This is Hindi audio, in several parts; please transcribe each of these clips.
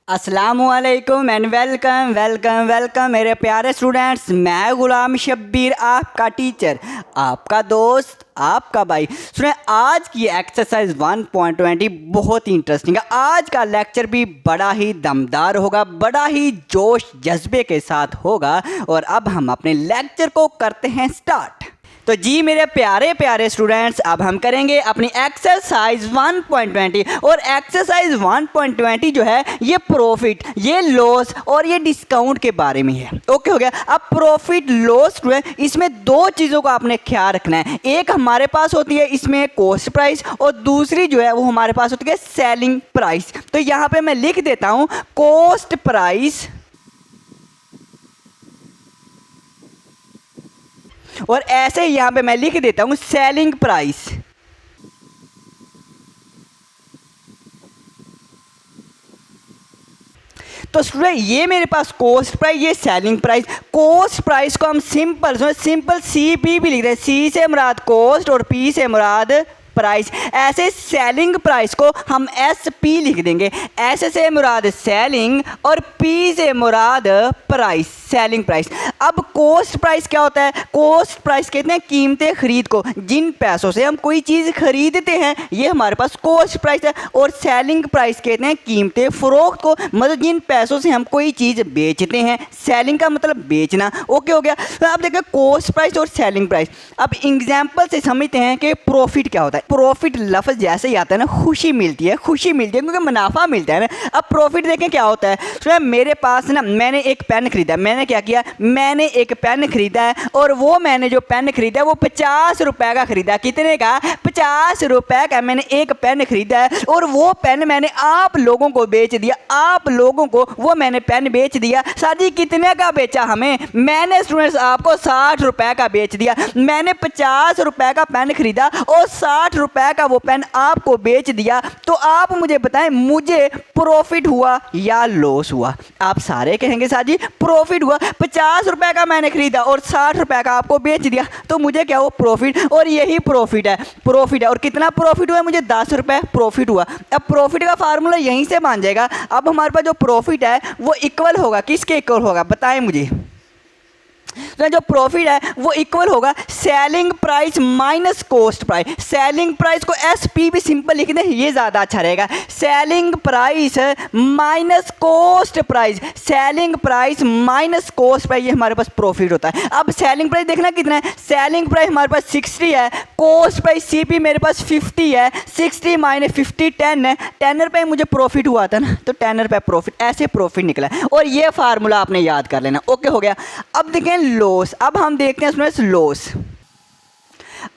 अस्सलामुअलैकुम एंड वेलकम वेलकम वेलकम मेरे प्यारे स्टूडेंट्स। मैं गुलाम शब्बीर, आपका टीचर, आपका दोस्त, आपका भाई। सुने, आज की एक्सरसाइज 1.20 बहुत ही इंटरेस्टिंग है। आज का लेक्चर भी बड़ा ही दमदार होगा, बड़ा ही जोश जज्बे के साथ होगा। और अब हम अपने लेक्चर को करते हैं स्टार्ट। तो जी मेरे प्यारे प्यारे स्टूडेंट्स, अब हम करेंगे अपनी एक्सरसाइज 1.20। और एक्सरसाइज 1.20 जो है ये प्रॉफिट, ये लॉस और ये डिस्काउंट के बारे में है। ओके हो गया। अब प्रॉफिट लॉस जो है इसमें दो चीज़ों का आपने ख्याल रखना है। एक हमारे पास होती है इसमें कॉस्ट प्राइस और दूसरी जो है वो हमारे पास होती है सेलिंग प्राइस। तो यहाँ पे मैं लिख देता हूँ कॉस्ट प्राइस और ऐसे ही यहां पे मैं लिख देता हूं सेलिंग प्राइस। तो स्टूडेंट ये मेरे पास कॉस्ट प्राइस, ये सेलिंग प्राइस। कॉस्ट प्राइस को हम सिंपल CP भी लिख रहे हैं। C से मुराद कॉस्ट और P से मुराद प्राइस। ऐसे सेलिंग प्राइस को हम SP लिख देंगे। S से मुराद सेलिंग और P से मुराद प्राइस, सेलिंग प्राइस। अब कॉस्ट प्राइस क्या होता है? कॉस्ट प्राइस कहते हैं कीमतें खरीद को, जिन पैसों से हम कोई चीज़ खरीदते हैं ये हमारे पास कॉस्ट प्राइस है। और सेलिंग प्राइस कहते हैं कीमतें फरोख्त को, मतलब जिन पैसों से हम कोई चीज़ बेचते हैं। सेलिंग का मतलब बेचना। ओके हो गया। तो आप देखें कॉस्ट प्राइस और सेलिंग प्राइस। अब एग्जाम्पल से समझते हैं कि प्रॉफिट क्या होता है। प्रॉफिट लफ्ज़ जैसे ही आता है ना, खुशी मिलती है क्योंकि मुनाफा मिलता है ना। अब प्रॉफिट देखें क्या होता है। तो मेरे पास ना, मैंने एक पेन खरीदा। मैंने क्या किया, मैंने एक पेन खरीदा है और वो मैंने जो पेन खरीदा है वो 50 रुपए का खरीदा। कितने का? 50 रुपए का मैंने एक पेन खरीदा है और वो पेन मैंने आप लोगों को बेच दिया। आप लोगों को वो मैंने पेन बेच दिया। सर जी कितने का बेचा हमें? मैंने स्टूडेंट्स आपको 60 रुपए का बेच दिया। मैंने 50 रुपए का पेन खरीदा और 60 रुपए का वो पेन आपको बेच दिया। तो आप मुझे बताएं, मुझे प्रॉफिट हुआ या लॉस हुआ? आप सारे कहेंगे सर जी प्रॉफिट हुआ। 50 रुपए का मैंने खरीदा और 60 रुपए का आपको बेच दिया, तो मुझे क्या हुआ? प्रॉफिट। और यही प्रॉफिट है, प्रॉफिट है। और कितना प्रॉफिट हुआ? मुझे 10 रुपए प्रॉफिट हुआ। अब प्रॉफिट का फार्मूला यहीं से बन जाएगा। अब हमारे पास जो प्रॉफिट है वो इक्वल होगा, किसके इक्वल होगा बताएं मुझे? तो जो प्रॉफिट है वो इक्वल होगा selling price minus cost price. Selling price को SP भी सिंपल लिख दें, ये ज़्यादा अच्छा रहेगा। Selling price minus cost price, selling price minus cost price, ये हमारे पास प्रॉफिट होता है। अब सेलिंग प्राइस देखना कितना है। सेलिंग प्राइस हमारे पास 60 है, कॉस्ट प्राइस CP मेरे पास 50 है। 60 माइनस 50 10 है। 10 रुपये मुझे प्रॉफिट हुआ था ना, तो 10 रुपये प्रॉफिट, ऐसे प्रॉफिट निकला। और ये फार्मूला आपने याद कर लेना। ओके हो गया। अब देखें लॉस। अब हम देखते हैं स्टूडेंट्स लॉस।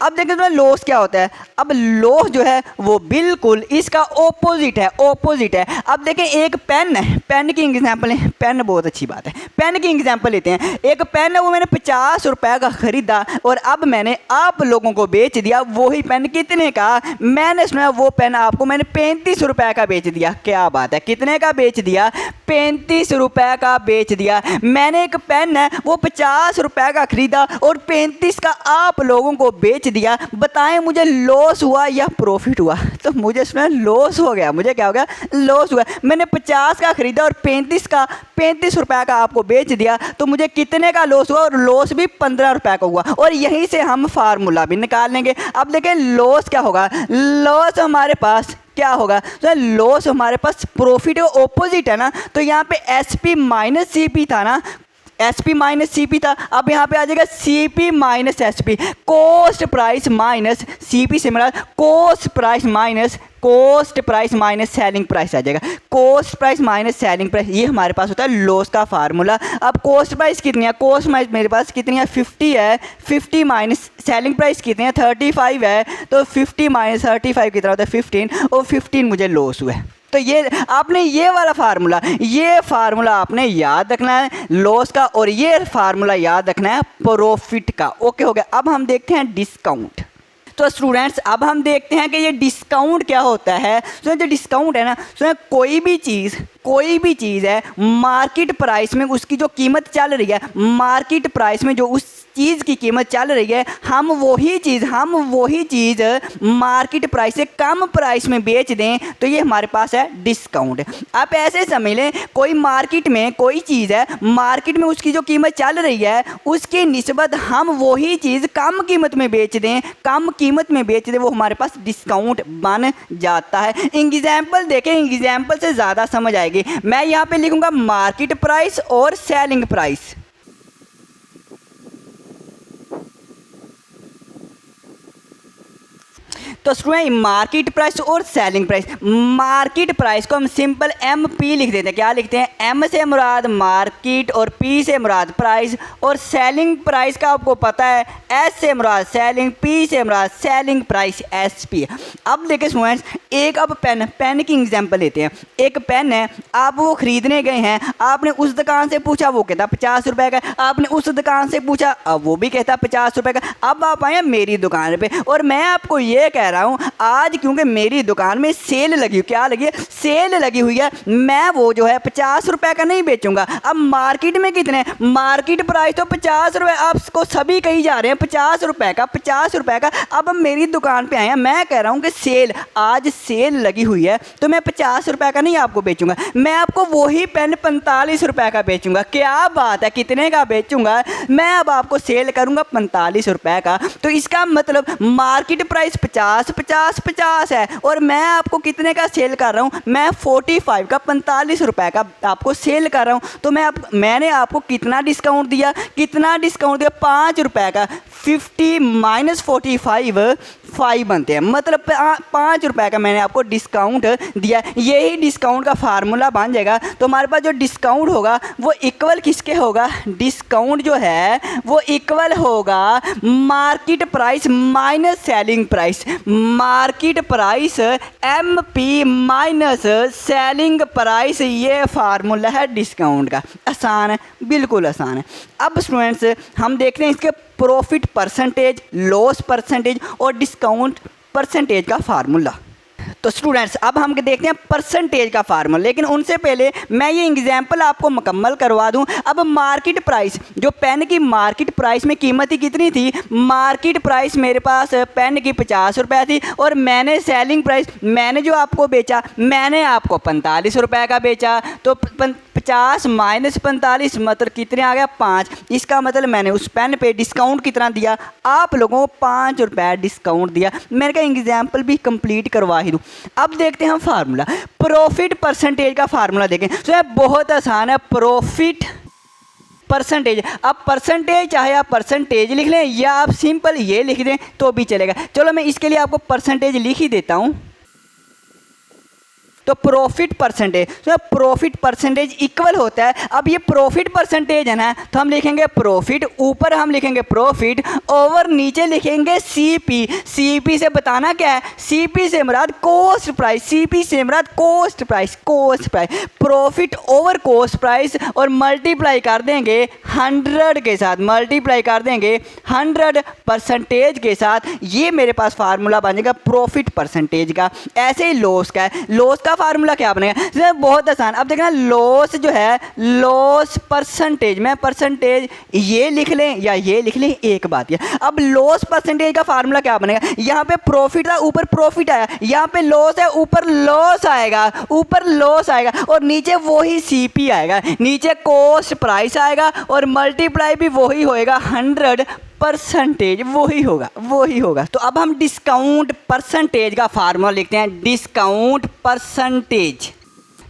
अब देखते हैं लॉस क्या होता है। अब लॉस जो है वो बिल्कुल इसका ऑपोजिट है, ऑपोजिट है। अब देखें एक पेन है, पेन की एग्जांपल है। पेन बहुत अच्छी बात है, पेन की एग्जांपल लेते हैं। एक पेन है वो मैंने 50 रुपए का खरीदा और अब मैंने आप लोगों को बेच दिया। वही पेन कितने का? मैंने सुना वो पेन आपको मैंने 35 रुपए का बेच दिया। क्या बात है, कितने का बेच दिया? 35 रुपए का बेच दिया। मैंने एक पेन है वो 50 रुपए का खरीदा और 35 का आप लोगों को बेच दिया। बताएं मुझे लॉस हुआ या प्रॉफिट हुआ? तो मुझे सुना लॉस हो गया। मुझे क्या हो गया? लॉस हुआ। मैंने 50 का खरीदा और 35 रुपए का आपको बेच दिया, तो मुझे कितने का लॉस हुआ? और लॉस भी 15 रुपए का हुआ। और यहीं से हम फार्मूला भी निकाल लेंगे। अब देखें लॉस क्या होगा। लॉस हमारे पास क्या होगा? तो लॉस हमारे पास प्रॉफिट का ऑपोजिट है ना, तो यहाँ पे SP माइनस CP था ना, SP माइनस CP था। अब यहाँ पे आ जाएगा CP minus SP। Cost price minus CP से मिला cost price minus selling price आ जाएगा। Cost price minus selling price, ये हमारे पास होता है लॉस का फार्मूला। अब कॉस्ट प्राइस कितनी है? कॉस्ट प्राइस मेरे पास कितनी है? 50 है। 50 माइनस सेलिंग प्राइस कितनी है? 35 है। तो 50 माइनस 35 कितना होता है? 15। और 15 मुझे लॉस हुआ है। तो ये आपने ये वाला फार्मूला आपने याद रखना है लॉस का, और ये फार्मूला याद रखना है प्रॉफिट का। ओके हो गया। अब हम देखते हैं डिस्काउंट। तो स्टूडेंट्स अब हम देखते हैं कि ये डिस्काउंट क्या होता है। तो जो डिस्काउंट है ना, तो कोई भी चीज़ है मार्केट प्राइस में उसकी जो कीमत चल रही है, मार्केट प्राइस में जो उस चीज़ की कीमत चल रही है, हम वही चीज़ मार्केट प्राइस से कम प्राइस में बेच दें तो ये हमारे पास है डिस्काउंट। आप ऐसे समझ लें, कोई मार्केट में कोई चीज़ है, मार्केट में उसकी जो कीमत चल रही है उसकी निस्बत हम वही चीज़ कम कीमत में बेच दें, वो हमारे पास डिस्काउंट बन जाता है। एग्जाम्पल देखें, एग्जाम्पल से ज़्यादा समझ आएगी। मैं यहाँ पे लिखूंगा मार्केट प्राइस और सेलिंग प्राइस। तो स्टूडेंट मार्केट प्राइस और सेलिंग प्राइस, मार्केट प्राइस को हम सिंपल MP लिख देते हैं। क्या लिखते हैं? M से मुराद मार्केट और P से मुराद प्राइस, और सेलिंग प्राइस का आपको पता है S से मुराद सेलिंग, P से मुराद सेलिंग प्राइस SP। अब देखिए स्टूडेंट्स, एक अब पेन की एग्जांपल लेते हैं। एक पेन है, आप वो खरीदने गए हैं, आपने उस दुकान से पूछा, वो कहता 50 रुपए का। आपने उस दुकान से पूछा, अब वो भी कहता 50 रुपए का। अब आप आए मेरी दुकान पे और मैं आपको ये कह रहा हूँ आज क्योंकि मेरी दुकान में सेल लगी, क्या लगी है? सेल लगी हुई है, मैं वो जो है 50 रुपए का नहीं बेचूंगा। अब मार्केट में कितने, मार्केट प्राइस तो 50 रुपए, आपको सभी कही जा रहे हैं 50 रुपए का, 50 रुपए का। अब हम मेरी दुकान पे आए हैं, मैं कह रहा हूँ कि सेल, आज सेल लगी हुई है तो मैं 50 रुपए का नहीं आपको बेचूंगा, मैं आपको वही पेन 45 रुपए का बेचूंगा। क्या बात है, कितने का बेचूंगा? मैं अब आपको सेल करूंगा 45 रुपए का। तो इसका मतलब मार्केट प्राइस 50 है और मैं आपको कितने का सेल कर रहा हूँ? मैं 45 का 45 रुपए का आपको सेल कर रहा हूँ। तो मैंने आपको कितना डिस्काउंट दिया? 5 रुपए का। 50 माइनस 45 5 बनते हैं, मतलब 5 रुपए का मैंने आपको डिस्काउंट दिया। यही डिस्काउंट का फार्मूला बन जाएगा। तो हमारे पास जो डिस्काउंट होगा वो इक्वल किसके होगा? डिस्काउंट जो है वो इक्वल होगा market price minus selling price. Market price MP minus selling price, ये फार्मूला है डिस्काउंट का। आसान है, बिल्कुल आसान है। अब स्टूडेंट्स हम देखते हैं इसके प्रॉफिट परसेंटेज, लॉस परसेंटेज और डिस्काउंट परसेंटेज का फार्मूला। तो स्टूडेंट्स अब हम देखते हैं परसेंटेज का फार्मूला, लेकिन उनसे पहले मैं ये एग्जांपल आपको मुकम्मल करवा दूं। अब मार्केट प्राइस, जो पेन की मार्केट प्राइस में कीमत ही कितनी थी? मार्केट प्राइस मेरे पास पेन की 50 रुपये थी और मैंने सेलिंग प्राइस, मैंने जो आपको बेचा, मैंने आपको 45 रुपये का बेचा। तो 50 माइनस 45 मतलब कितने आ गया? 5। इसका मतलब मैंने उस पेन पे डिस्काउंट कितना दिया? आप लोगों को 5 रुपये डिस्काउंट दिया। मैंने कहा एग्जाम्पल भी कंप्लीट करवा ही दूँ। अब देखते हैं फार्मूला, प्रॉफिट परसेंटेज का फार्मूला देखें। तो यह बहुत आसान है, प्रॉफिट परसेंटेज। अब परसेंटेज चाहे आप परसेंटेज लिख लें या आप सिंपल ये लिख दें तो भी चलेगा। चलो मैं इसके लिए आपको परसेंटेज लिख ही देता हूँ। तो प्रॉफिट परसेंटेज, तो प्रॉफिट परसेंटेज इक्वल होता है, अब ये प्रॉफिट परसेंटेज है ना, तो हम लिखेंगे प्रॉफिट, ऊपर हम लिखेंगे प्रॉफिट, ओवर नीचे लिखेंगे सीपी। सीपी से बताना क्या है? सीपी से मुराद कॉस्ट प्राइस, सीपी से मुराद cost price, cost price, profit over cost price, और मल्टीप्लाई कर देंगे 100 के साथ, मल्टीप्लाई कर देंगे 100% के साथ। ये मेरे पास फार्मूला बनेगा प्रॉफिट परसेंटेज का। ऐसे ही लॉस का है, लॉस का फार्मूला क्या बनेगा? बहुत आसान। अब देखना लॉस जो है, लॉस परसेंटेज, मैं परसेंटेज ये लिख लें या ये लिख लें, एक बात ये। अब लॉस परसेंटेज का फार्मूला क्या बनेगा? यहाँ पे प्रॉफिट था, ऊपर प्रॉफिट आया, यहाँ पे लॉस है, ऊपर लॉस आएगा, ऊपर लॉस आएगा, और नीचे वही सीपी आएगा, नीचे कॉस्ट प्राइस आएगा, और मल्टीप्लाई भी वही होएगा 100%, वही होगा। तो अब हम डिस्काउंट परसेंटेज का फार्मूला लिखते हैं, डिस्काउंट परसेंटेज।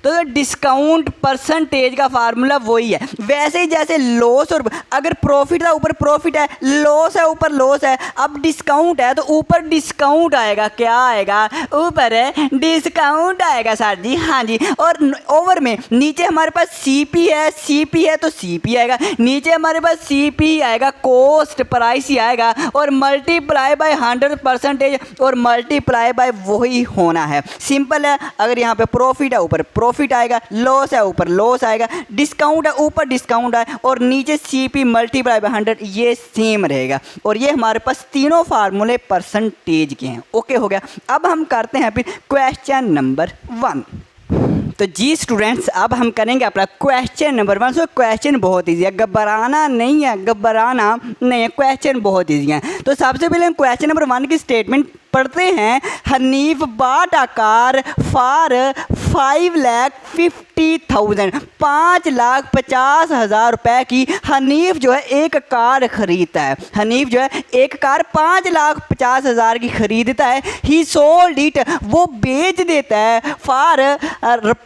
तो डिस्काउंट परसेंटेज का फार्मूला वही है। वैसे ही जैसे लॉस, और अगर प्रॉफिट था ऊपर प्रॉफिट है, लॉस है ऊपर लॉस है, अब डिस्काउंट है तो ऊपर डिस्काउंट आएगा, क्या आएगा? ऊपर है डिस्काउंट आएगा सर जी, हाँ जी। और ओवर में नीचे हमारे पास सीपी है, सीपी है तो सीपी आएगा, नीचे हमारे पास सीपी आएगा, कॉस्ट प्राइस ही आएगा, और मल्टीप्लाई बाय 100%, और मल्टीप्लाई बाय वही होना है। सिंपल है। अगर यहाँ पे प्रॉफिट है ऊपर प्रॉफिट आएगा, लॉस है ऊपर लॉस आएगा, डिस्काउंट है ऊपर डिस्काउंट है, और नीचे सीपी मल्टीप्लाई बाय 100, ये सेम रहेगा। और ये हमारे पास तीनों फार्मूले परसेंटेज के हैं। ओके हो गया। अब हम करते हैं फिर क्वेश्चन नंबर 1। तो जी स्टूडेंट्स, अब हम करेंगे अपना क्वेश्चन नंबर 1। सो क्वेश्चन बहुत ईजी है, घबराना नहीं है, घबराना नहीं है, क्वेश्चन बहुत ईजी है। तो सबसे पहले हम क्वेश्चन नंबर 1 की स्टेटमेंट पढ़ते हैं। हनीफ बाट अ कार फॉर 5,50,000, 5,50,000 रुपए की हनीफ जो है एक कार खरीदता है। हनीफ जो है एक कार 5,50,000 की खरीदता है। ही सोल्ड इट, वो बेच देता है फॉर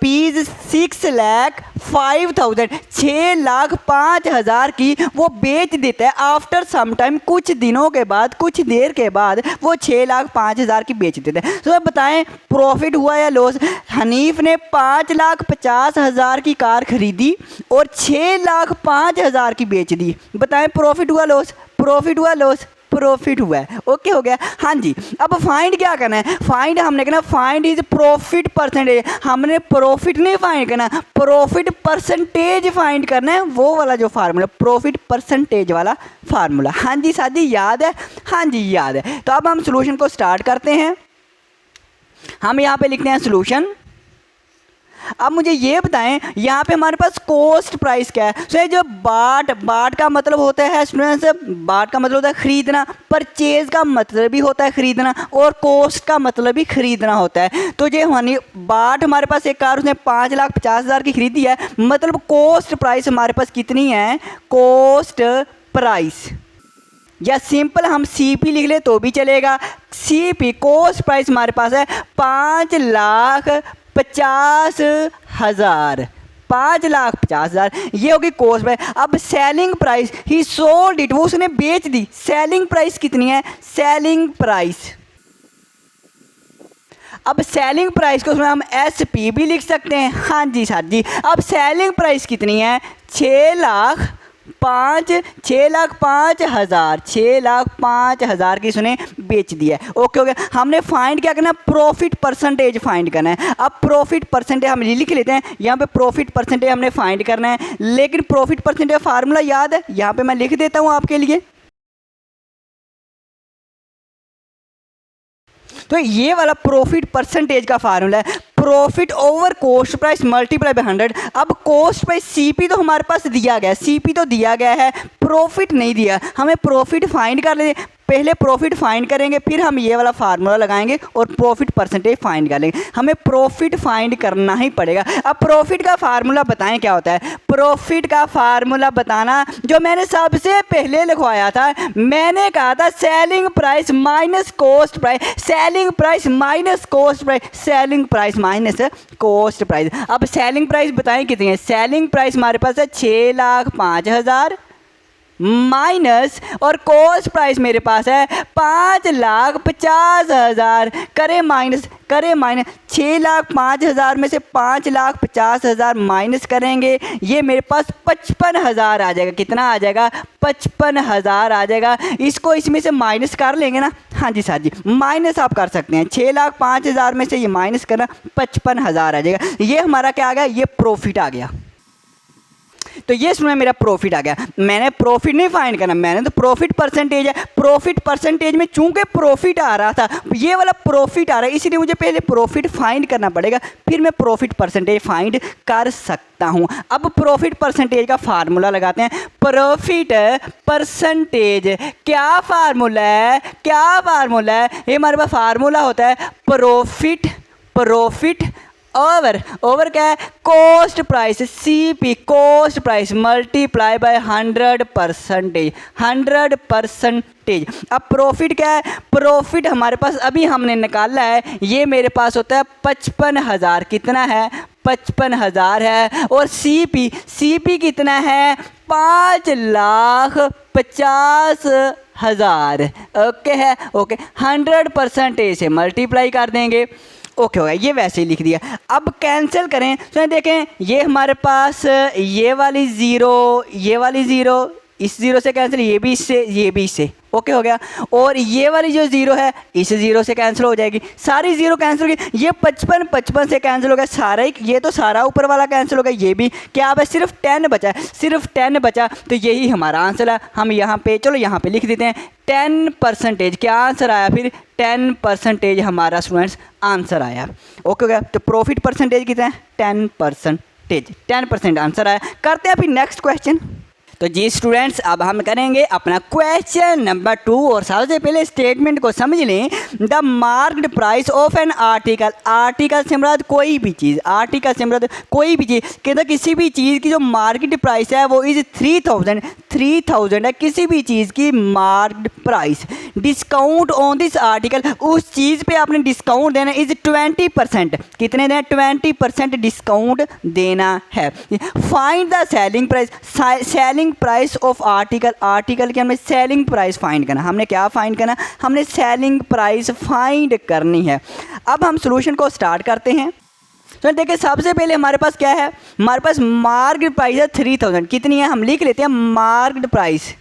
₹6,05,000, 6,05,000 की वो बेच देता है। आफ्टर सम टाइम, कुछ दिनों के बाद, कुछ देर के बाद वो 6,05,000 की बेच देते हैं। तो बताएं प्रॉफिट हुआ या लॉस? हनीफ ने 5,50,000 की कार खरीदी और 6,05,000 की बेच दी। बताएं प्रॉफिट हुआ लॉस? प्रॉफिट हुआ लॉस? प्रॉफिट हुआ है। ओके हो गया। हाँ जी, अब फाइंड क्या करना है? फाइंड हमने करना फाइंड इज प्रॉफिट परसेंटेज। हमने प्रॉफिट नहीं फाइंड करना, प्रॉफिट परसेंटेज फाइंड करना है, वो वाला जो फार्मूला, प्रॉफिट परसेंटेज वाला फार्मूला। हाँ जी साथी, याद है? हाँ जी याद है। तो अब हम सोल्यूशन को स्टार्ट करते हैं। हम यहाँ पे लिखते हैं सोल्यूशन। अब मुझे ये बताएं, यहाँ पे हमारे पास कॉस्ट प्राइस क्या है? सो जो बाट का मतलब होता है स्टूडेंट्स, बाट का मतलब होता है खरीदना, परचेज का मतलब भी होता है खरीदना, और कॉस्ट का मतलब भी खरीदना होता है। तो जो बाट हमारे पास एक कार उसने 5,50,000 की खरीदी है, मतलब कॉस्ट प्राइस हमारे पास कितनी है? कॉस्ट प्राइस, या सिंपल हम CP लिख ले तो भी चलेगा। CP कॉस्ट प्राइस हमारे पास है 5,50,000, 5,50,000 ये होगी कॉस्ट प्राइस। अब selling price, he sold it, वो उसने बेच दी। सेलिंग प्राइस कितनी है? सेलिंग प्राइस, अब सेलिंग प्राइस को उसमें हम SP भी लिख सकते हैं। हाँ जी सर जी। अब सेलिंग प्राइस कितनी है? 6,05,000, 6,05,000 की उसने बेच दिया है। ओके हो गया। हमने फाइंड क्या करना है? प्रॉफिट परसेंटेज फाइंड करना है। अब प्रॉफिट परसेंटेज हम लिख लेते हैं, यहाँ पे प्रॉफिट परसेंटेज हमने फाइंड करना है। लेकिन प्रॉफिट परसेंटेज फार्मूला याद है? यहाँ पे मैं लिख देता हूँ आपके लिए। तो ये वाला प्रॉफिट परसेंटेज का फार्मूला है, profit over cost price multiply by 100। अब कॉस्ट प्राइस CP तो हमारे पास दिया गया है, CP तो दिया गया है, प्रॉफिट नहीं दिया। हमें प्रॉफिट फाइंड कर लेते, पहले प्रॉफिट फाइंड करेंगे, फिर हम ये वाला फार्मूला लगाएंगे और प्रॉफिट परसेंटेज फाइंड कर लेंगे। हमें प्रॉफिट फाइंड करना ही पड़ेगा। अब प्रॉफिट का फार्मूला बताएं क्या होता है? प्रॉफिट का फार्मूला बताना जो मैंने सबसे पहले लिखवाया था, मैंने कहा था selling price minus cost price, selling price minus cost price, selling price minus cost price. अब सेलिंग प्राइस बताएं कितनी है? सेलिंग प्राइस हमारे पास है 6,05,000 माइनस, और कॉस्ट प्राइस मेरे पास है 5,50,000। करे माइनस, करे माइनस, 6,05,000 में से 5,50,000 माइनस करेंगे, ये मेरे पास 55,000 आ जाएगा। कितना आ जाएगा? 55,000 आ जाएगा। इसको इसमें से माइनस कर लेंगे ना? हाँ जी सर जी, माइनस आप कर सकते हैं। 6,05,000 में से ये माइनस करना 55,000 आ जाएगा। ये हमारा क्या आ गया? ये प्रॉफिट आ गया। तो ये सुना मेरा प्रॉफिट आ गया। मैंने प्रॉफिट नहीं फाइंड करना, मैंने तो प्रॉफिट परसेंटेज है। प्रॉफिट परसेंटेज में चूंकि प्रॉफिट आ रहा था, ये वाला प्रॉफिट आ रहा है, इसलिए मुझे पहले प्रॉफिट फाइंड करना पड़ेगा, फिर मैं प्रॉफिट परसेंटेज फाइंड कर सकता हूं। अब प्रॉफिट परसेंटेज का फार्मूला लगाते हैं। प्रॉफिट परसेंटेज क्या फार्मूला है? क्या फार्मूला है? ये हमारे पास फार्मूला होता है प्रॉफिट, प्रॉफिट ओवर क्या है? Cost price, CP cost price multiply by 100%, 100%। अब प्रॉफिट क्या है? प्रॉफिट हमारे पास अभी हमने निकाला है, ये मेरे पास होता है 55,000। कितना है? 55,000 है। और CP कितना है? 5,50,000। ओके है? ओके, 100% से मल्टीप्लाई कर देंगे। ओके हो गया, ये वैसे ही लिख दिया। अब कैंसिल करें तो देखें, ये हमारे पास ये वाली ज़ीरो, ये वाली ज़ीरो, इस जीरो से कैंसिल, ये भी इससे, ये भी इससे, ओके हो गया। और ये वाली जो जीरो है इस जीरो से कैंसिल हो जाएगी, सारी जीरो कैंसिल हो गई। ये 55 55 से कैंसिल हो गया सारा ही, ये तो सारा ऊपर वाला कैंसिल हो गया, ये भी क्या अब सिर्फ 10 बचा है, सिर्फ 10 बचा। तो यही हमारा आंसर है। हम यहाँ पे चलो यहाँ पे लिख देते हैं 10%। क्या आंसर आया फिर? 10% हमारा स्टूडेंट्स आंसर आया, ओके हो गया। तो प्रॉफिट परसेंटेज कितना है? 10%, 10% आंसर आया। करते हैं फिर नेक्स्ट क्वेश्चन। तो जी स्टूडेंट्स, अब हम करेंगे अपना क्वेश्चन नंबर 2। और सबसे पहले स्टेटमेंट को समझ लें। The market price of an article, article से मुराद कोई भी चीज़, आर्टिकल से मुराद कोई भी चीज़, कहते किसी भी चीज़ की जो मार्केट प्राइस है वो इज़ 3000 है किसी भी चीज़ की market price. Discount on this article, उस चीज़ पे आपने डिस्काउंट देना इज़ 20%। कितने देना? 20% डिस्काउंट देना है। Find the selling price, selling price of article, article की हमें सेलिंग प्राइस फाइंड करना। हमने क्या फाइंड करना? हमने सेलिंग प्राइस फाइंड करनी है। अब हम सॉल्यूशन को स्टार्ट करते हैं। तो देखिए सबसे पहले हमारे पास क्या है? हमारे पास मार्केट प्राइस है 3000। कितनी है? हम लिख लेते हैं मार्केट प्राइस।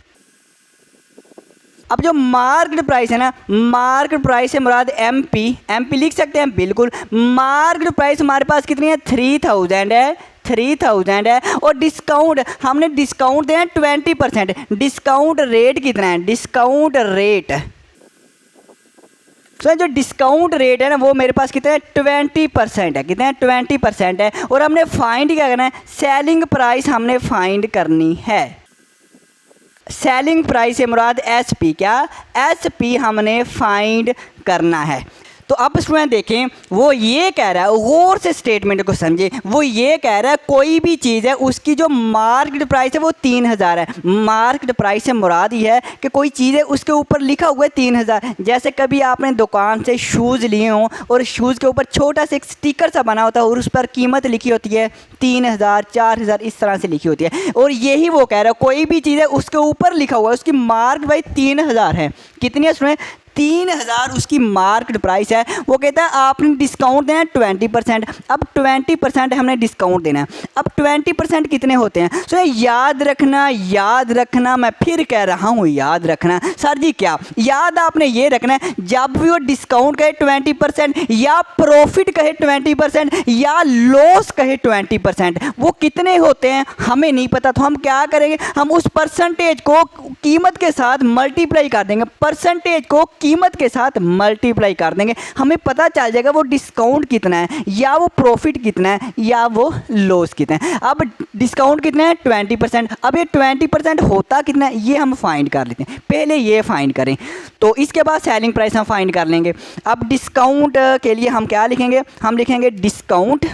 अब जो मार्केट प्राइस है ना, मार्केट प्राइस से मुराद एमपी लिख सकते हैं बिल्कुल। मार्केट प्राइस हमारे पास कितनी है? 3000 है, 3000 है। और डिस्काउंट, हमने डिस्काउंट देना 20%। डिस्काउंट रेट कितना है? डिस्काउंट रेट, तो जो डिस्काउंट रेट है ना वो मेरे पास कितना है? 20% है। कितना है? 20% है। और हमने फाइंड क्या करना है? सेलिंग प्राइस हमने फाइंड करनी है। सेलिंग प्राइस से मुराद एसपी, क्या? एसपी हमने फाइंड करना है। तो अब स्टूडेंट देखें, वो ये कह रहा है, गौर से स्टेटमेंट को समझे, वो ये कह रहा है कोई भी चीज़ है उसकी जो मार्केट प्राइस है वो 3000 है। मार्केट प्राइस से मुराद ये है कि कोई चीज़ है उसके ऊपर लिखा हुआ है 3000। जैसे कभी आपने दुकान से शूज़ लिए हों और शूज़ के ऊपर छोटा सा एक स्टिकर सा बना होता है और उस पर कीमत लिखी होती है 3000, 4000 इस तरह से लिखी होती है। और यही वो कह रहा है कोई भी चीज़ है उसके ऊपर लिखा हुआ है उसकी मार्केट प्राइस 3000 है। कितनी है स्टूडेंट? 3000 उसकी मार्केट प्राइस है। वो कहता है आपने डिस्काउंट देना है 20%। अब 20% हमने डिस्काउंट देना है। अब 20% कितने होते हैं? सो याद रखना, मैं फिर कह रहा हूँ याद रखना। सर जी क्या याद? आपने ये रखना है जब भी वो डिस्काउंट कहे 20% या प्रॉफिट कहे 20% या लॉस कहे 20%, वो कितने होते हैं हमें नहीं पता। तो हम क्या करेंगे? हम उस परसेंटेज को कीमत के साथ मल्टीप्लाई कर देंगे, परसेंटेज को कीमत के साथ मल्टीप्लाई कर देंगे, हमें पता चल जाएगा वो डिस्काउंट कितना है या वो प्रॉफिट कितना है या वो लॉस कितना है। अब डिस्काउंट कितना है? 20%। अब ये 20% होता कितना है ये हम फाइंड कर लेते हैं। पहले ये फाइंड करें तो इसके बाद सेलिंग प्राइस हम फाइंड कर लेंगे। अब डिस्काउंट के लिए हम क्या लिखेंगे? हम लिखेंगे डिस्काउंट।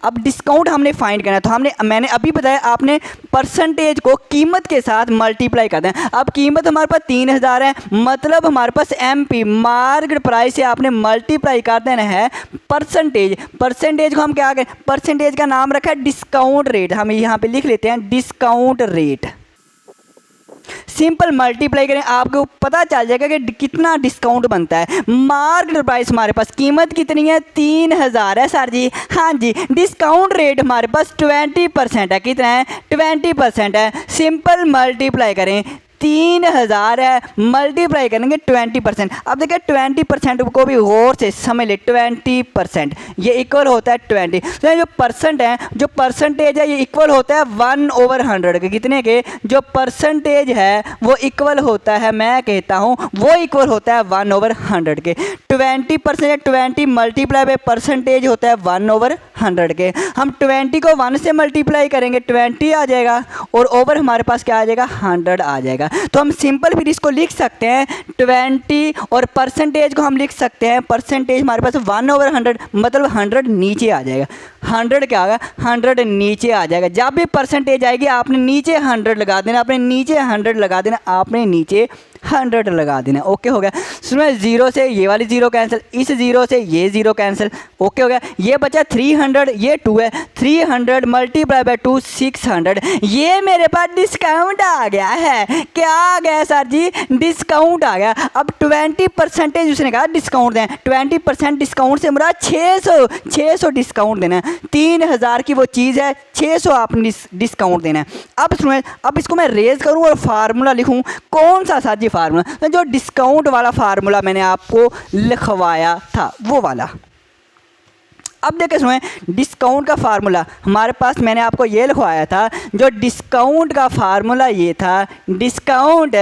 अब डिस्काउंट हमने फाइंड करना है तो मैंने अभी बताया आपने परसेंटेज को कीमत के साथ मल्टीप्लाई कर दें। अब कीमत हमारे पास 3000 है, मतलब हमारे पास एमपी मार्केट प्राइस से आपने मल्टीप्लाई कर देना है परसेंटेज। परसेंटेज को हम क्या करें? परसेंटेज का नाम रखा है डिस्काउंट रेट। हम यहाँ पे लिख लेते हैं डिस्काउंट रेट। सिंपल मल्टीप्लाई करें आपको पता चल जाएगा कि कितना डिस्काउंट बनता है। मार्केट प्राइस हमारे पास कीमत कितनी है? 3000 है सर जी। हाँ जी। डिस्काउंट रेट हमारे पास 20% है। कितना है? 20% है। सिंपल मल्टीप्लाई करें, 3000 है, मल्टीप्लाई करेंगे 20%। अब देखिए 20% को भी गौर से समझ ले, 20% ये इक्वल होता है 20। तो जो परसेंट है, जो परसेंटेज है ये इक्वल होता है 1/100 के। कितने के? जो परसेंटेज है वो इक्वल होता है, मैं कहता हूँ वो इक्वल होता है 1/100 के। 20% 20 मल्टीप्लाई बाय परसेंटेज होता है 1/100 के। हम 20 को 1 से मल्टीप्लाई करेंगे 20 आ जाएगा और ओवर हमारे पास क्या आ जाएगा? 100 आ जाएगा। तो हम सिंपल फिर इसको लिख सकते हैं 20 और परसेंटेज को हम लिख सकते हैं, परसेंटेज हमारे पास 1/100 मतलब 100 नीचे आ जाएगा। 100 क्या होगा? 100 नीचे आ जाएगा। जब भी परसेंटेज आएगी आपने नीचे 100 लगा देना, आपने नीचे 100 लगा देना, आपने नीचे 100 लगा देना। ओके हो गया। सुनो, 0 से ये वाली 0 कैंसिल, इस 0 से ये 0 कैंसिल। ओके हो गया। ये बचा 300, ये 2 है, 300 मल्टीप्लाई बाय 2 600। ये मेरे पास डिस्काउंट आ गया है। क्या आ गया सर जी? डिस्काउंट आ गया। अब 20% उसने कहा डिस्काउंट दें, 20% डिस्काउंट से मुराद 600 डिस्काउंट देना है। 3000 की वो चीज़ है, 600 आपने डिस्काउंट देना है। अब सुनो, अब इसको मैं रेज करूँ और फार्मूला लिखूँ, कौन सा साजी फार्मूला? तो जो डिस्काउंट वाला फार्मूला मैंने आपको लिखवाया था वो वाला। अब देखिए सुने, डिस्काउंट का फार्मूला हमारे पास मैंने आपको ये लिखवाया था। जो डिस्काउंट का फार्मूला ये था, डिस्काउंट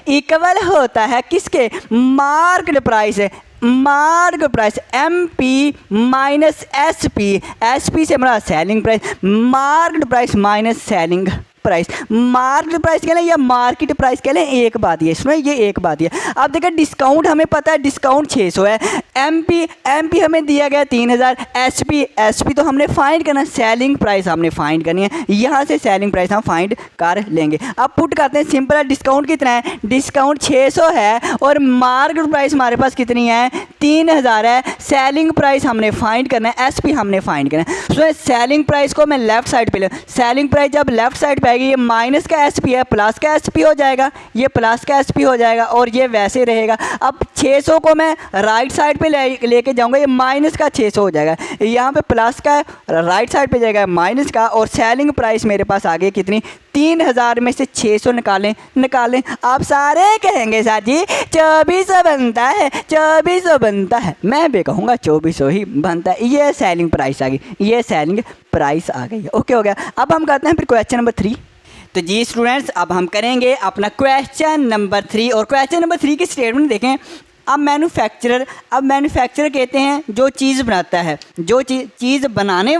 इक्वल होता है किसके? मार्केट प्राइस है। Market price MP minus SP, SP से हमारा selling price, market price minus selling price. Market price कह लें या मार्केट प्राइस कह लें, एक बात ये, इसमें ये एक बात ये। अब देखिए डिस्काउंट हमें पता है, डिस्काउंट 600 है। MP हमें दिया गया 3000। SP तो हमने फाइंड करना, सेलिंग प्राइस हमने फाइंड करनी है, यहाँ से सेलिंग प्राइस हम फाइंड कर लेंगे। अब पुट करते हैं, सिंपल है। डिस्काउंट कितना है? डिस्काउंट 600 है और मार्केट प्राइस हमारे पास कितनी है? 3000 है। सेलिंग प्राइस हमने फाइंड करना है, SP हमने फाइंड करना है। सो सेलिंग प्राइस को मैं लेफ्ट साइड पे ले, सेलिंग प्राइस जब लेफ्ट साइड पे ये माइनस का SP है, प्लस का SP हो जाएगा, ये प्लस का SP हो जाएगा और ये वैसे रहेगा। अब 600 को मैं राइट साइड पे लेके जाऊंगा, ये माइनस का 600 हो जाएगा, यहाँ पे प्लस का राइट साइड पे जाएगा माइनस का, और सेलिंग प्राइस मेरे पास आ गई कितनी? 3000 में से 600 निकालें। आप सारे कहेंगे सर जी 2400 बनता है, 2400 बनता है। मैं भी कहूँगा 2400 ही बनता है। ये सेलिंग प्राइस आ गई, ये सेलिंग प्राइस आ गई। ओके हो गया। अब हम करते हैं फिर क्वेश्चन नंबर 3। तो जी स्टूडेंट्स, अब हम करेंगे अपना क्वेश्चन नंबर 3, और क्वेश्चन नंबर 3 की स्टेटमेंट देखें। अब मैन्युफैक्चरर कहते हैं जो चीज़ बनाता है, जो चीज़ बनाने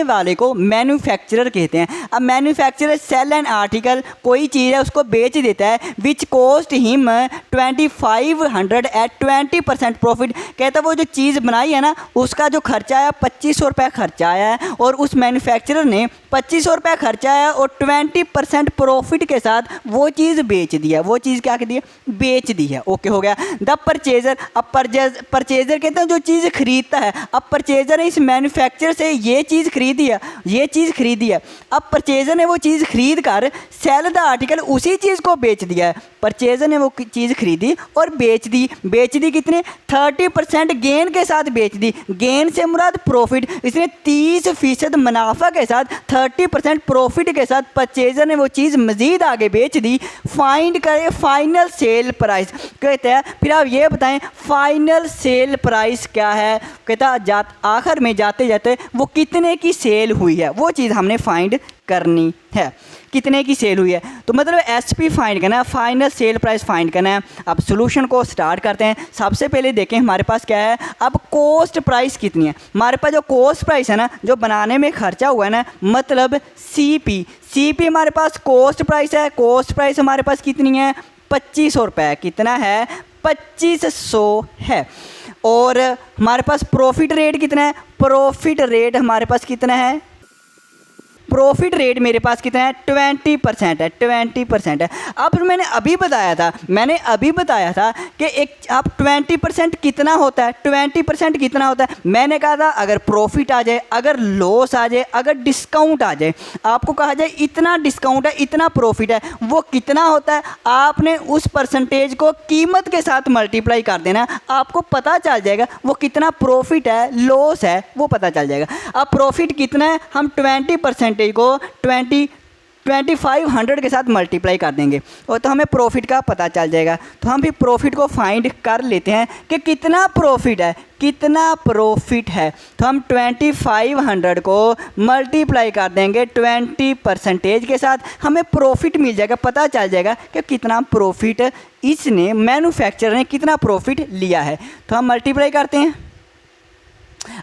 वाले को मैन्युफैक्चरर कहते हैं। अब मैन्युफैक्चरर सेल एन आर्टिकल, कोई चीज़ है उसको बेच देता है, which cost him 2500 at 20% profit. कहता है वो जो चीज़ बनाई है ना, उसका जो खर्चा आया 2500 रुपये खर्चा आया है, और उस मैन्युफैक्चरर ने 2500 रुपये खर्चा आया और 20% प्रॉफिट के साथ वो चीज़ बेच दी है। वो चीज़ क्या कर दी है? बेच दी है। ओके हो गया। द परचेजर, अब परचेजर कहते हैं जो चीज़ खरीदता है। अब परचेजर ने इस मैन्युफैक्चरर से ये चीज़ खरीदी है, अब परचेजर ने वो चीज़ खरीद कर सेल द आर्टिकल, उसी चीज़ को बेच दिया है। परचेजर ने वो चीज़ खरीदी और बेच दी कितने? 30% गेन के साथ बेच दी। गेन से मुराद प्रॉफिट, इसने 30% मुनाफा के साथ 30% प्रॉफिट के साथ परचेजर ने वो चीज़ मज़ीद आगे बेच दी। फाइंड करें फाइनल सेल प्राइस। कहते हैं फिर आप ये बताएं फाइनल सेल प्राइस क्या है। कहता आखिर में जाते जाते वो कितने की सेल हुई है, वो चीज़ हमने फाइंड करनी है, कितने की सेल हुई है। तो मतलब SP फाइंड करना है, फाइनल सेल प्राइस फाइंड करना है। अब सोल्यूशन को स्टार्ट करते हैं। सबसे पहले देखें हमारे पास क्या है। अब कॉस्ट प्राइस कितनी है? हमारे पास जो कॉस्ट प्राइस है ना, जो बनाने में खर्चा हुआ है ना, मतलब CP हमारे पास कॉस्ट प्राइस है। कॉस्ट प्राइस हमारे पास कितनी है? 2500 रुपये। कितना है? 2500 है। और हमारे पास प्रॉफिट रेट कितना है? प्रॉफिट रेट हमारे पास कितना है? प्रॉफिट रेट मेरे पास कितना है? 20% है, 20% है। अब मैंने अभी बताया था कि एक आप 20% कितना होता है? 20% कितना होता है? मैंने कहा था अगर प्रॉफिट आ जाए, अगर लॉस आ जाए, अगर डिस्काउंट आ जाए, आपको कहा जाए इतना डिस्काउंट है, इतना प्रॉफिट है, वो कितना होता है? आपने उस परसेंटेज को कीमत के साथ मल्टीप्लाई कर देना, आपको पता चल जाएगा वो कितना प्रॉफिट है, लॉस है, वो पता चल जाएगा। अब प्रॉफिट कितना है? हम 20% को 2500 के साथ मल्टीप्लाई कर देंगे और तो हमें प्रॉफिट का पता चल जाएगा। तो हम भी प्रॉफिट को फाइंड कर लेते हैं कि कितना प्रॉफिट है। तो हम 2500 को मल्टीप्लाई कर देंगे 20% के साथ, हमें प्रॉफिट मिल जाएगा, पता चल जाएगा कि कितना प्रॉफिट इसने मैन्युफैक्चरर ने कितना प्रॉफिट लिया है। तो हम मल्टीप्लाई करते हैं।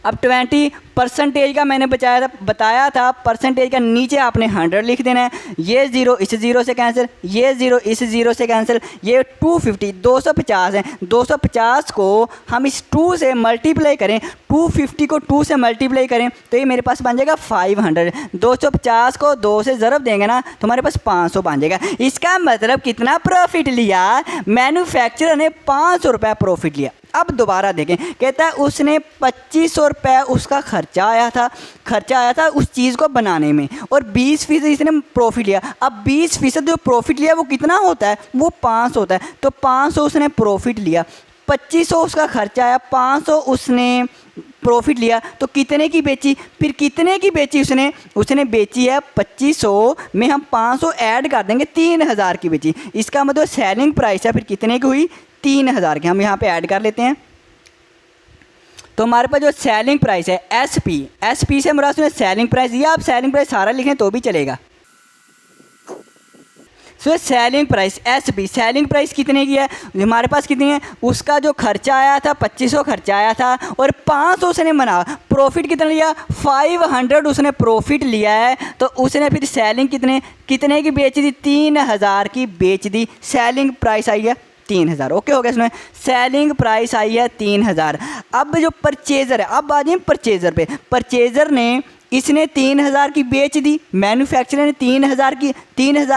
अब 20% का मैंने बताया था, परसेंटेज का नीचे आपने 100 लिख देना है। ये 0 इस 0 से कैंसिल, ये 0 इस 0 से कैंसिल, ये 250 250 है। 250 को हम इस 2 से मल्टीप्लाई करें, 250 को 2 से मल्टीप्लाई करें तो ये मेरे पास बन जाएगा 500। 250 को 2 से ज़रब देंगे ना तो हमारे पास 500 बन जाएगा। इसका मतलब कितना प्रॉफिट लिया? मैन्युफैक्चरर ने 500 रुपये प्रॉफिट लिया। अब दोबारा देखें, कहता है उसने 2500 रुपये उसका खर्चा आया था उस चीज़ को बनाने में, और 20% इसने प्रॉफिट लिया। अब 20% जो प्रॉफिट लिया वो कितना होता है? वो 500 होता है। तो 500 उसने प्रॉफिट लिया, 2500 उसका खर्चा आया, 500 उसने प्रॉफिट लिया तो कितने की बेची, फिर कितने की बेची उसने बेची है 2500 में हम 500 ऐड कर देंगे 3000 की बेची। इसका मतलब सेलिंग प्राइस है फिर कितने की हुई 3000 की। हम यहाँ पे ऐड कर लेते हैं तो हमारे पास जो सेलिंग प्राइस है एस पी से मुराद सेलिंग प्राइस, या आप सेलिंग प्राइस सारा लिखें तो भी चलेगा। So selling price SP, selling price कितने की है हमारे पास कितनी है, उसका जो खर्चा आया था 2500 खर्चा आया था और 500 उसने मना, प्रॉफिट कितना लिया 500 उसने प्रॉफिट लिया है तो उसने फिर सेलिंग कितने की बेच दी 3000 की बेच दी। सेलिंग प्राइस आई है 3000। ओके हो गया, इसमें सेलिंग प्राइस आई है 3000। अब जो परचेज़र है, अब आ जाइए परचेज़र पे, परचेज़र ने इसने 3000 की बेच दी, मैन्युफैक्चरर ने 3000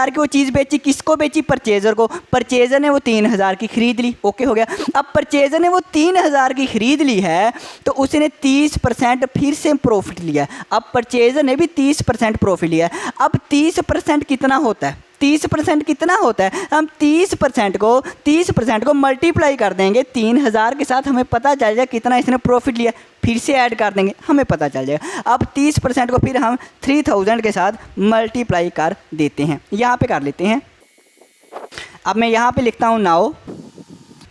की वो चीज़ बेची, किसको बेची परचेज़र को, परचेज़र ने वो 3000 की खरीद ली। ओके हो गया। अब परचेज़र ने वो 3000 की खरीद ली है तो उसने 30% फिर से प्रॉफिट लिया। अब परचेज़र ने भी 30% प्रॉफिट लिया। अब 30% कितना होता है, 30% कितना होता है, हम 30% को मल्टीप्लाई कर देंगे 3000 के साथ, हमें पता चल जाएगा कितना इसने प्रॉफिट लिया, फिर से ऐड कर देंगे हमें पता चल जाएगा। अब 30% को फिर हम 3000 के साथ मल्टीप्लाई कर देते हैं, यहाँ पे कर लेते हैं। अब मैं यहाँ पे लिखता हूँ नाउ।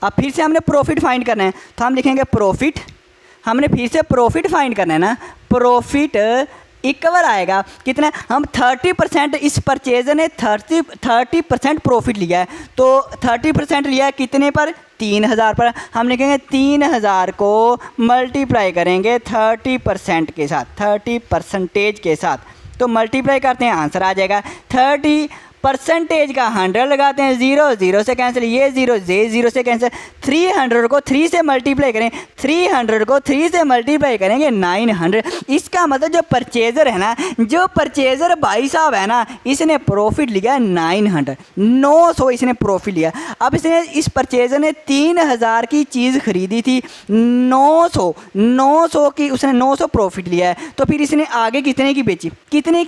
अब फिर से हमने प्रॉफिट फाइंड करना है तो हम लिखेंगे प्रॉफिट, हमने फिर से प्रॉफिट फाइंड करना है ना, प्रॉफिट इक्वल आएगा कितना, हम 30% इस परचेज़र ने 30% प्रॉफिट लिया है तो 30% लिया है कितने पर 3000 पर, हम लिखेंगे 3000 को मल्टीप्लाई करेंगे 30% के साथ, 30% के साथ, तो मल्टीप्लाई करते हैं आंसर आ जाएगा 30% का 100 लगाते हैं, 0 से कैंसिल, ये 0 से कैंसिल, 300 को 3 से मल्टीप्लाई करें, 300 को 3 से मल्टीप्लाई करेंगे 900। इसका मतलब जो परचेज़र है ना, जो परचेज़र भाई साहब है ना, इसने प्रॉफिट लिया 900 इसने प्रॉफिट लिया। अब इसने इस परचेज़र ने 3000 की चीज़ खरीदी थी, 900 की उसने 900 प्रॉफिट लिया है तो फिर इसने आगे कितने की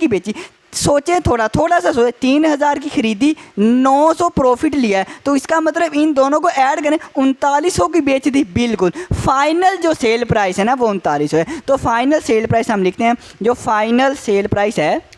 बेची, सोचे थोड़ा सा सोचे, 3000 की खरीदी 900 प्रॉफिट लिया है तो इसका मतलब इन दोनों को ऐड करें 3900 की बेच दी। बिल्कुल, फाइनल जो सेल प्राइस है ना वो 3900 है। तो फाइनल सेल प्राइस हम लिखते हैं, जो फाइनल सेल प्राइस है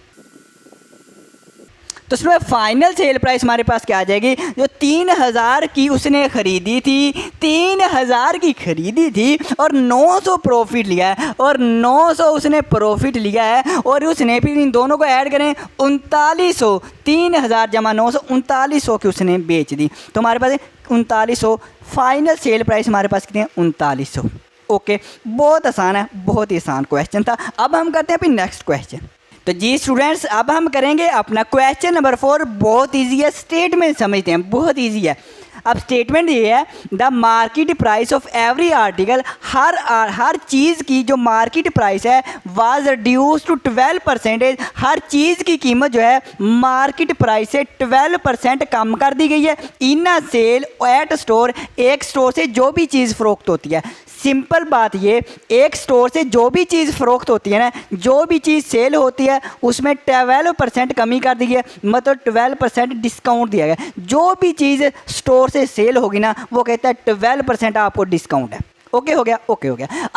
तो उसमें फाइनल सेल प्राइस हमारे पास क्या आ जाएगी, जो 3000 की उसने खरीदी थी, 3000 की खरीदी थी और 900 प्रॉफिट लिया है, और 900 उसने प्रॉफिट लिया है और उसने फिर इन दोनों को ऐड करें 3900, 3000 जमा 900, 3900 की उसने बेच दी। तो हमारे पास 3900 फाइनल सेल प्राइस हमारे पास कितने हैं 3900। ओके, बहुत आसान है, बहुत ही आसान क्वेश्चन था। अब हम करते हैं फिर नेक्स्ट क्वेश्चन। तो जी स्टूडेंट्स, अब हम करेंगे अपना क्वेश्चन नंबर 4। बहुत इजी है, स्टेटमेंट समझते हैं, बहुत इजी है। अब स्टेटमेंट ये है, the market price of every article, हर चीज़ की जो मार्केट प्राइस है वाज रिड्यूस टू 12%, हर चीज़ की कीमत जो है मार्केट प्राइस से 12% कम कर दी गई है। इन अ सेल एट स्टोर, एक स्टोर से जो भी चीज़ फ़रोख्त होती है, सिंपल बात ये, एक स्टोर से जो भी चीज़ फ़रोख्त होती है ना, जो भी चीज़ सेल होती है उसमें 12% कमी कर दी है, मतलब 12% डिस्काउंट दिया गया। जो भी चीज़ स्टोर से सेल होगी ना वो कहता है 12% आपको डिस्काउंट है। ओके हो गया।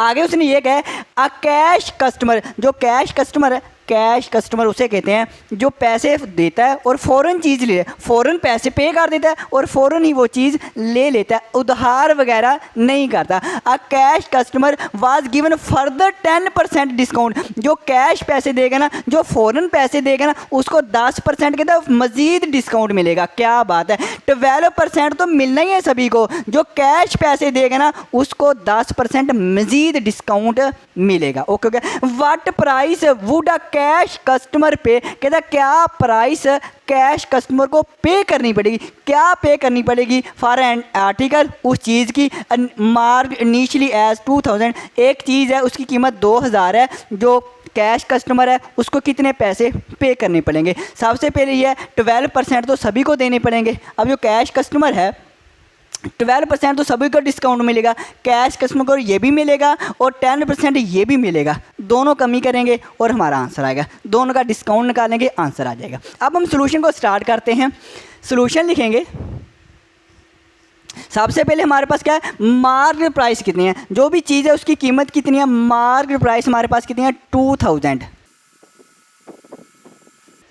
आगे उसने ये कहा, अ कैश कस्टमर, जो कैश कस्टमर है, कैश कस्टमर उसे कहते हैं जो पैसे देता है और फ़ौरन चीज़ ले, फ़ौरन पैसे पे कर देता है और फ़ौरन ही वो चीज़ ले लेता है, उधार वगैरह नहीं करता। A cash customer was given further 10% discount, जो कैश पैसे देगा ना, जो फ़ौरन पैसे देगा ना, उसको 10% के तो मज़ीद डिस्काउंट मिलेगा। क्या बात है, 12% तो मिलना ही है सभी को, जो कैश पैसे देगा ना उसको 10% मज़ीद डिस्काउंट मिलेगा। Okay okay. What price would a cash customer पे, कहता क्या प्राइस कैश कस्टमर को पे करनी पड़ेगी, क्या पे करनी पड़ेगी फॉर एन आर्टिकल, उस चीज़ की मार्क इनिशियली एज 2000, एक चीज़ है उसकी कीमत 2000 है, जो कैश कस्टमर है उसको कितने पैसे पे करने पड़ेंगे। सबसे पहले ये 12% तो सभी को देने पड़ेंगे। अब जो कैश कस्टमर है 12% तो सभी को डिस्काउंट मिलेगा, कैश कस्टमर को ये भी मिलेगा और 10% ये भी मिलेगा, दोनों कमी करेंगे और हमारा आंसर आएगा, दोनों का डिस्काउंट निकालेंगे आंसर आ जाएगा। अब हम सॉल्यूशन को स्टार्ट करते हैं, सॉल्यूशन लिखेंगे। सबसे पहले हमारे पास क्या है, मार्केट प्राइस कितनी है, जो भी चीज़ है उसकी कीमत कितनी है, मार्केट प्राइस हमारे पास कितनी है 2000।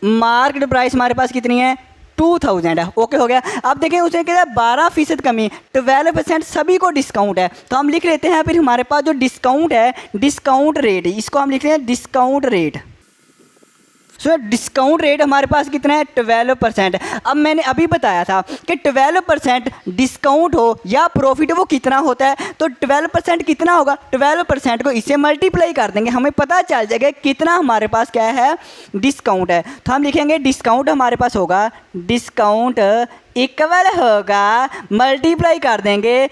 मार्केट प्राइस हमारे पास कितनी है 2000 है। ओके हो गया। अब देखें उसे क्या है 12% कमी, 12% सभी को डिस्काउंट है, तो हम लिख लेते हैं फिर हमारे पास जो डिस्काउंट है, डिस्काउंट रेट, इसको हम लिखते हैं discount rate. So discount rate हमारे पास कितना है 12%। अब मैंने अभी बताया था कि 12% डिस्काउंट हो या प्रॉफिट वो कितना होता है, तो 12% कितना होगा, 12% को इससे मल्टीप्लाई कर देंगे, हमें पता चल जाएगा कितना हमारे पास क्या है डिस्काउंट है। तो हम लिखेंगे डिस्काउंट हमारे पास होगा, डिस्काउंट इक्वल होगा, मल्टीप्लाई कर देंगे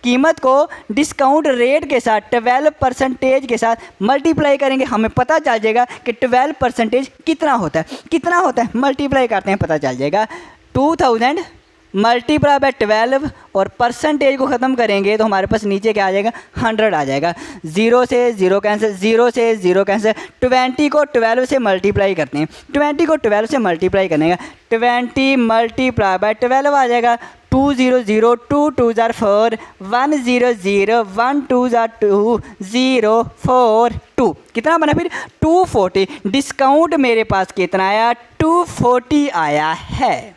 कीमत को डिस्काउंट रेट के साथ 12% के साथ मल्टीप्लाई करेंगे, हमें पता चल जाएगा कि 12% कितना होता है, मल्टीप्लाई करते हैं पता चल जाएगा। 2000 मल्टीप्लाई बाय 12 और परसेंटेज को ख़त्म करेंगे तो हमारे पास नीचे क्या आ जाएगा 100 आ जाएगा। 0 से 0 कैंसिल, 0 से 0 कैंसिल, 20 को 12 से मल्टीप्लाई करते हैं, 20 को 12 से मल्टीप्लाई करने का 20 मल्टीप्लाई बाय 12 आ जाएगा। 2 0 0 2 2 4 1 0 0 1 2 2 0 4 2 कितना बना फिर 240। डिस्काउंट मेरे पास कितना आया 240 आया है।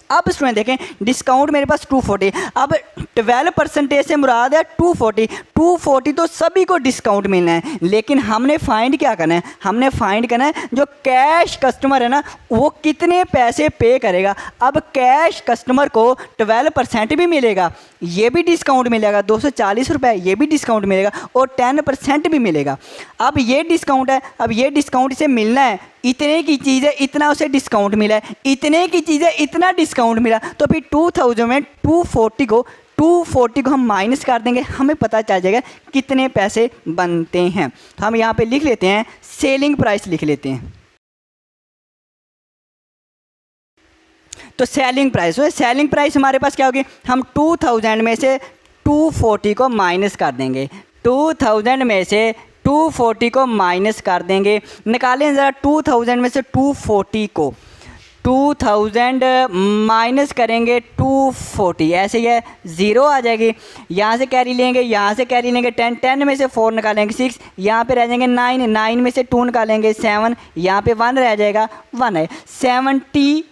अब इसमें देखें डिस्काउंट मेरे पास 240, अब 12% से मुराद है 240 तो सभी को डिस्काउंट मिलना है, लेकिन हमने फाइंड क्या करना है, हमने फाइंड करना है जो कैश कस्टमर है ना वो कितने पैसे पे करेगा। अब कैश कस्टमर को 12% भी मिलेगा, ये भी डिस्काउंट मिलेगा 240 रुपये, ये भी डिस्काउंट मिलेगा और 10% भी मिलेगा। अब ये डिस्काउंट है, अब ये डिस्काउंट से मिलना है, इतने की चीज़ है इतना उसे डिस्काउंट मिला है, इतने की चीज़ है इतना डिस्काउंट मिला, तो फिर 2000 में 240 को हम माइनस कर देंगे, हमें पता चल जाएगा कितने पैसे बनते हैं। तो हम यहाँ पे लिख लेते हैं सेलिंग प्राइस लिख लेते हैं। तो सेलिंग प्राइस हमारे पास क्या होगी, हम 2000 में से 240 को माइनस कर देंगे, 2000 में से 240 को माइनस कर देंगे, निकालें ज़रा 2000 में से 240 को, 2000 माइनस करेंगे 240, ऐसे ही है 0 आ जाएगी, यहाँ से कैरी लेंगे, यहाँ से कैरी लेंगे 10 में से 4 निकालेंगे 6, यहाँ पे रह जाएंगे 9 में से 2 निकालेंगे 7, यहाँ पे 1 रह जाएगा 1 है 1760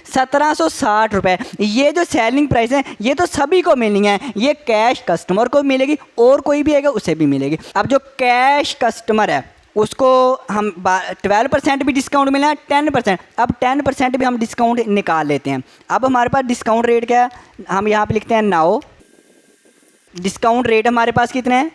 1760 रुपये। ये जो सेलिंग प्राइस है ये तो सभी को मिलनी है, ये कैश कस्टमर को मिलेगी और कोई भी आएगा उसे भी मिलेगी। अब जो कैश कस्टमर है उसको हम 12% भी डिस्काउंट मिला है, 10%, अब 10% भी हम डिस्काउंट निकाल लेते हैं। अब हमारे पास डिस्काउंट रेट क्या है, हम यहाँ पे लिखते हैं नाउ डिस्काउंट रेट हमारे पास कितने हैं,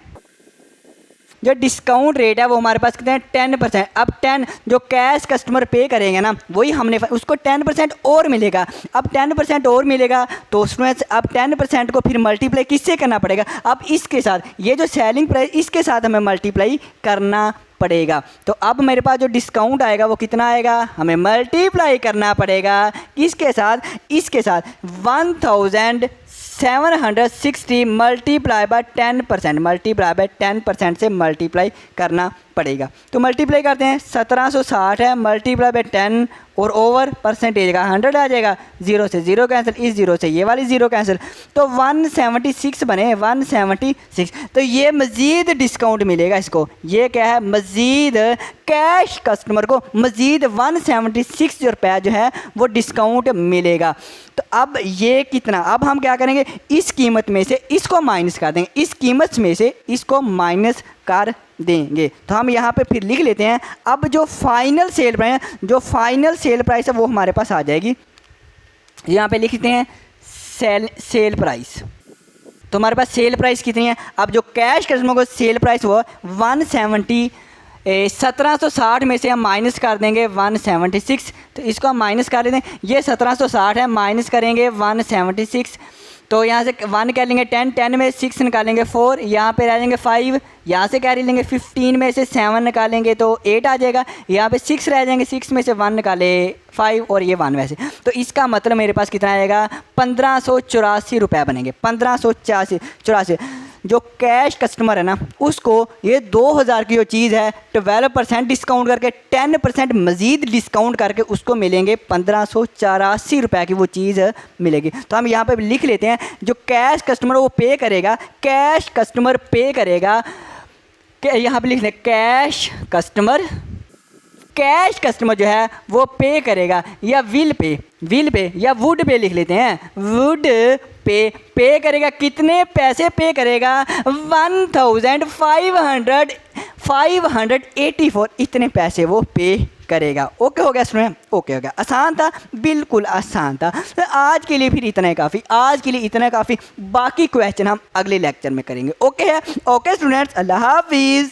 जो डिस्काउंट रेट है वो हमारे पास कितने हैं 10%। अब 10 जो कैश कस्टमर पे करेंगे ना वही हमने उसको 10% और मिलेगा, अब 10% और मिलेगा तो उसमें अब 10% को फिर मल्टीप्लाई किससे करना पड़ेगा, अब इसके साथ, ये जो सेलिंग प्राइस इसके साथ हमें मल्टीप्लाई करना पड़ेगा। तो अब मेरे पास जो डिस्काउंट आएगा वो कितना आएगा, हमें मल्टीप्लाई करना पड़ेगा किसके साथ, इसके साथ 1760 मल्टीप्लाई बाय 10% से मल्टीप्लाई करना पड़ेगा। तो मल्टीप्लाई करते हैं, 1760 है मल्टीप्लाई बाय 10 और ओवर परसेंटेज का 100 आ जाएगा, 0 से 0 कैंसिल, इस 0 से ये वाली 0 कैंसिल, तो 176 बने 176। तो ये मज़ीद डिस्काउंट मिलेगा इसको, ये क्या है मज़ीद कैश कस्टमर को मज़ीद 176 रुपया जो है वो डिस्काउंट मिलेगा। तो अब ये कितना, अब हम क्या करेंगे इस कीमत में से इसको माइनस कर देंगे, इस कीमत में से इसको माइनस कर देंगे। तो हम यहाँ पे फिर लिख लेते हैं, अब जो फाइनल सेल प्राइस है वो हमारे पास आ जाएगी, यहाँ पे लिखते हैं सेल प्राइस। तो हमारे पास सेल प्राइस कितनी है, अब जो कैश कस्टमर को सेल प्राइस वो 1760 में से हम माइनस कर देंगे 176, तो इसको हम माइनस कर देते हैं, ये 1760 है माइनस करेंगे 176, तो यहाँ से 1 कह लेंगे 10 में 6 निकालेंगे 4, यहाँ पे रह जाएंगे 5, यहाँ से कैरी लेंगे 15 में से 7 निकालेंगे तो 8 आ जाएगा, यहाँ पे 6 रह जाएंगे, 6 में से 1 निकाले 5 और ये 1 वैसे, तो इसका मतलब मेरे पास कितना आएगा 1584 रुपये बनेंगे, 1584 जो कैश कस्टमर है ना उसको ये 2000 की जो चीज़ है 12% डिस्काउंट करके 10% मज़ीद डिस्काउंट करके उसको मिलेंगे 1584 रुपये की वो चीज़ मिलेगी। तो हम यहाँ पे लिख लेते हैं जो कैश कस्टमर वो पे करेगा, कैश कस्टमर पे करेगा, यहाँ पे लिख लें कैश कस्टमर जो है वो पे करेगा या विल पे या वुड पे लिख लेते हैं, वुड पे करेगा। कितने पैसे पे करेगा? 1584 इतने पैसे वो पे करेगा। ओके हो गया स्टूडेंट? ओके हो गया। आसान था, बिल्कुल आसान था। तो आज के लिए फिर इतना ही काफ़ी, आज के लिए इतना काफ़ी। बाकी क्वेश्चन हम अगले लेक्चर में करेंगे। ओके है? ओके स्टूडेंट्स, अल्लाह हाफिज़।